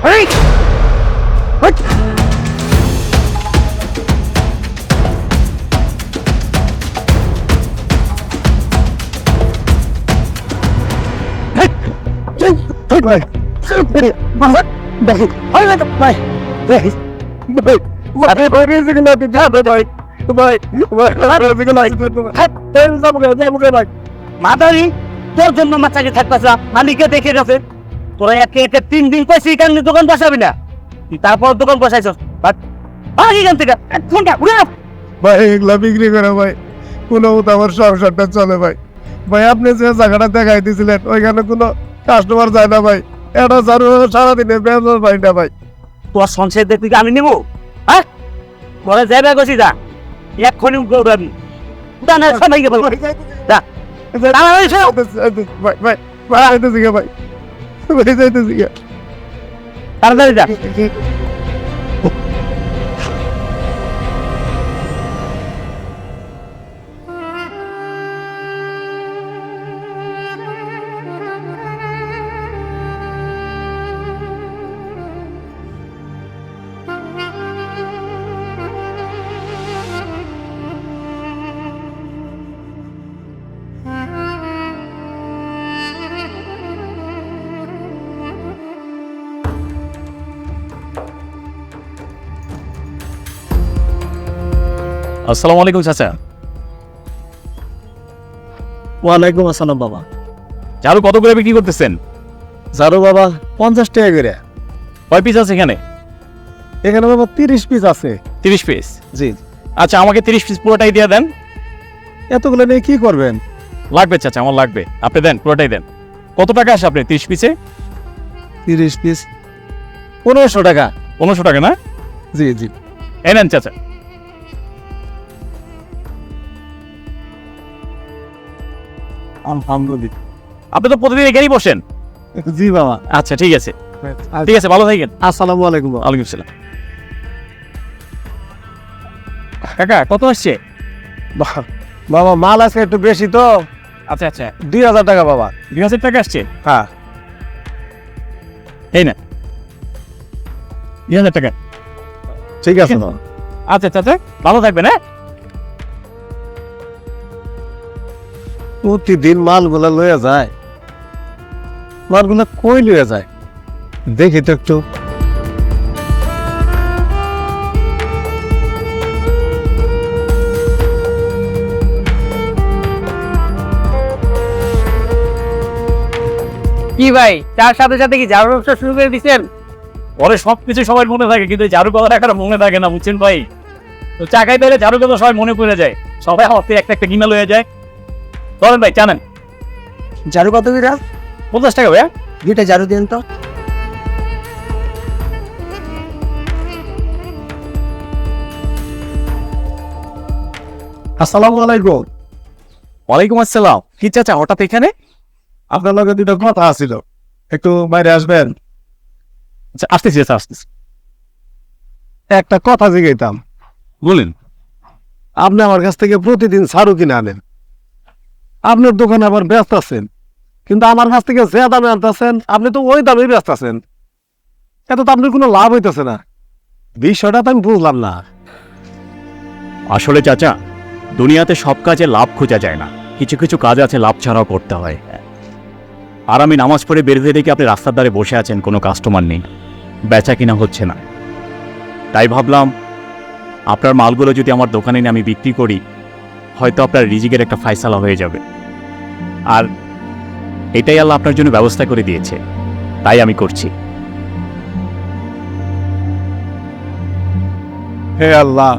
এই! হট! ভাই মাদারি তোর জন্য মাথাকে থাকতেছে মালিকে দেখে গেছে তোরা একে একে 3 দিন কইছি কেন দোকান বসাবি না তুই তারপর দোকান বসাইছস বাট এখান থেকে 1 ঘন্টা উড়ে ভাই এগুলা বিক্রি করে ভাই কোনো মতো আমার সংসারটা চলে ভাই ভাই আপনি যে জায়গাটা দেখাই দিয়েছিলেন ওইখানে কোনো কাস্টমার যায় না ভাই এটা সারাদিনে বেতন পাই না ভাই তোর সংসার দেখবি আমি নেবো হ্যাঁ তোরা যাবে গেছি যা এক্ষুনি দৌড়াবি দানা সবাই গে বলবো যা ভাই ভাই ভাই আইতেছি গে ভাই ভাই যাইতেছি গে তাড়াতাড়ি যা আসসালামু আলাইকুম চাচা। ওয়ালাইকুম আসসালাম বাবা। ঝাড়ু কত করে বিক্রি করতেছেন? ঝাড়ু বাবা 50 টাকা করে। কয় পিস আছে এখানে? এখানে বাবা 30 পিস আছে। 30 পিস? জি। আচ্ছা আমাকে 30 পিস পুরোটাই দিয়ে দেন। এতগুলো নিয়ে কি করবেন? লাগবে চাচা, আমার লাগবে। আপনি দেন, পুরোটাই দেন। কত টাকা আসে আপনি 30 পিসে? 30 পিস 1500 টাকা। 1500 টাকা না? জি জি। এই নেন চাচা। আলহামদুলিল্লাহ। আপনি তো প্রতিদিন এখানেই বসেন? জি বাবা। আচ্ছা ঠিক আছে, ঠিক আছে, ভালো থাকেন। আসসালামু আলাইকুম বাবা। ওয়ালাইকুম আসসালাম। কাকা কত আসছে? বাবা মাল আছে একটু বেশি তো। আচ্ছা আচ্ছা, 2000 টাকা বাবা। 2000 টাকা আসছে? হ্যাঁ। এই না 2000 টাকা। ঠিক আছে বাবা। আচ্ছা চাচা, ভালো থাকবেন। হ্যাঁ, প্রতিদিন মালগুলা লইয়া যায়, মালগুলা কই লইয়া যায় দেখি তো একটু। কি ভাই তার সাথে সাথে কি ঝাড়ু ব্যবসা শুরু করে দিচ্ছেন? পরে সবকিছু সবাই মনে থাকে, কিন্তু এই ঝাড়ু কথাটা একটা মনে থাকে না, বুঝছেন ভাই? তো চাকাই পেলে ঝাড়ু কথা সবাই মনে পড়ে যায়, সবাই হাতে একটা একটা কিনা লয়ে যায়। ধরেন ভাই, জানেন ঝাড়ু কত করে? 50 টাকা ভাইয়া। 2টা ঝাড়ু দেন তো। আসসালামু আলাইকুম। ওয়ালাইকুম আসসালাম। কি চাচা হঠাৎ এখানে? আপনার লগে দুটো কথা আছিল, একটু বাইরে আসবেন? আচ্ছা আসতেছি চাচা, আসতেছি। একটা কথা জিজ্ঞাইতাম। বলেন। আপনি আমার কাছ থেকে প্রতিদিন ছাড়ু কিনে আনেন, আপনার দোকানে আবার ব্যস্ত আছেন, কিন্তু আমার কাছ থেকে যে দামে আনতেছেন আপনি তো ওই দামেই ব্যস্ত আছেন। এত তো আপনার কোনো লাভ হইতেছে না। বিষয়টা তো আমি বুঝলাম না। আসলে চাচা, দুনিয়াতে সব কাজে লাভ খোঁজা যায় না, কিছু কিছু কাজ আছে লাভ ছাড়াও করতে হয়। আর আমি নামাজ পড়ে বের হয়ে দেখি আপনি রাস্তার ধারে বসে আছেন, কোনো কাস্টমার নেই, বেচা কিনা হচ্ছে না। তাই ভাবলাম আপনার মালগুলো যদি আমার দোকানে নিয়ে আমি বিক্রি করি, হয়তো আপনার রিজিকের একটা ফায়সালা হয়ে যাবে। আর এটাই আল্লাহ আপনার জন্য ব্যবস্থা করে দিয়েছে, তাই আমি করছি। হে আল্লাহ,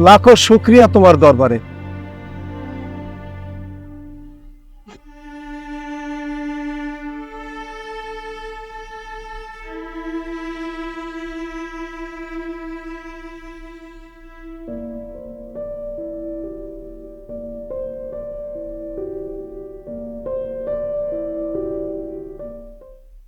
লাখো শুকরিয়া তোমার দরবারে।